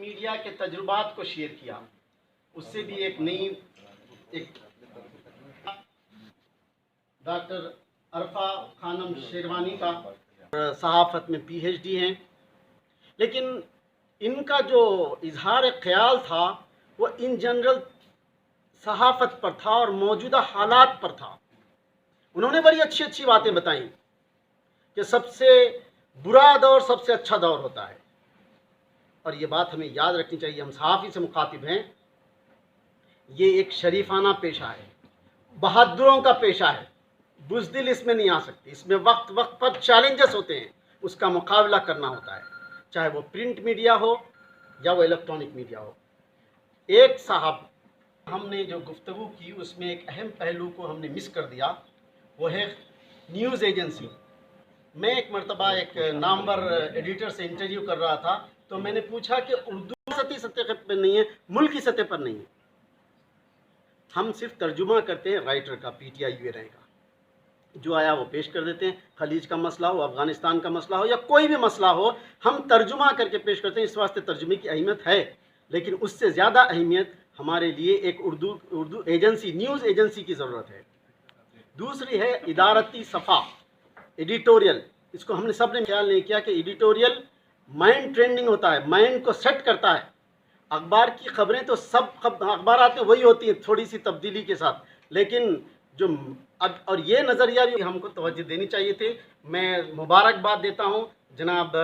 Media کے تجربات کو شیئر کیا، اس سے بھی ایک نئی ڈاکٹر عرفہ خانم شیروانی کا صحافت میں پی ایچ ڈی ہیں، لیکن ان کا جو اظہار خیال تھا وہ ان جنرل صحافت پر تھا اور موجودہ حالات پر تھا۔ انہوں نے بڑی اچھی اچھی باتیں بتائیں کہ سب سے برا دور سب سے اچھا دور ہوتا ہے، اور یہ بات ہمیں یاد رکھنی چاہیے۔ ہم صحافی سے مخاطب ہیں، یہ ایک شریفانہ پیشہ ہے، بہادروں کا پیشہ ہے، بزدل اس میں نہیں آ سکتی۔ اس میں وقت وقت پر چیلنجز ہوتے ہیں، اس کا مقابلہ کرنا ہوتا ہے، چاہے وہ پرنٹ میڈیا ہو یا وہ الیکٹرانک میڈیا ہو۔ ایک صاحب ہم نے جو گفتگو کی اس میں ایک اہم پہلو کو ہم نے مس کر دیا، وہ ہے نیوز ایجنسی۔ میں ایک مرتبہ ایک نامور ایڈیٹر سے انٹرویو کر رہا تھا، تو میں نے پوچھا کہ اردو سطح پر نہیں ہے، ملکی سطح پر نہیں ہے، ہم صرف ترجمہ کرتے ہیں رائٹر کا، پی ٹی آئی رہے گا، جو آیا وہ پیش کر دیتے ہیں۔ خلیج کا مسئلہ ہو، افغانستان کا مسئلہ ہو یا کوئی بھی مسئلہ ہو، ہم ترجمہ کر کے پیش کرتے ہیں۔ اس واسطے ترجمے کی اہمیت ہے، لیکن اس سے زیادہ اہمیت ہمارے لیے ایک اردو ایجنسی، نیوز ایجنسی کی ضرورت ہے۔ دوسری ہے ادارتی صفحہ، ایڈیٹوریل۔ اس کو ہم نے سب نے خیال نہیں کیا کہ ایڈیٹوریل مائنڈ ٹرینڈنگ ہوتا ہے، مائنڈ کو سیٹ کرتا ہے۔ اخبار کی خبریں تو سب اخبارات میں وہی ہوتی ہیں، تھوڑی سی تبدیلی کے ساتھ، لیکن جو اور یہ نظریہ بھی ہم کو توجہ دینی چاہیے تھی۔ میں مبارکباد دیتا ہوں جناب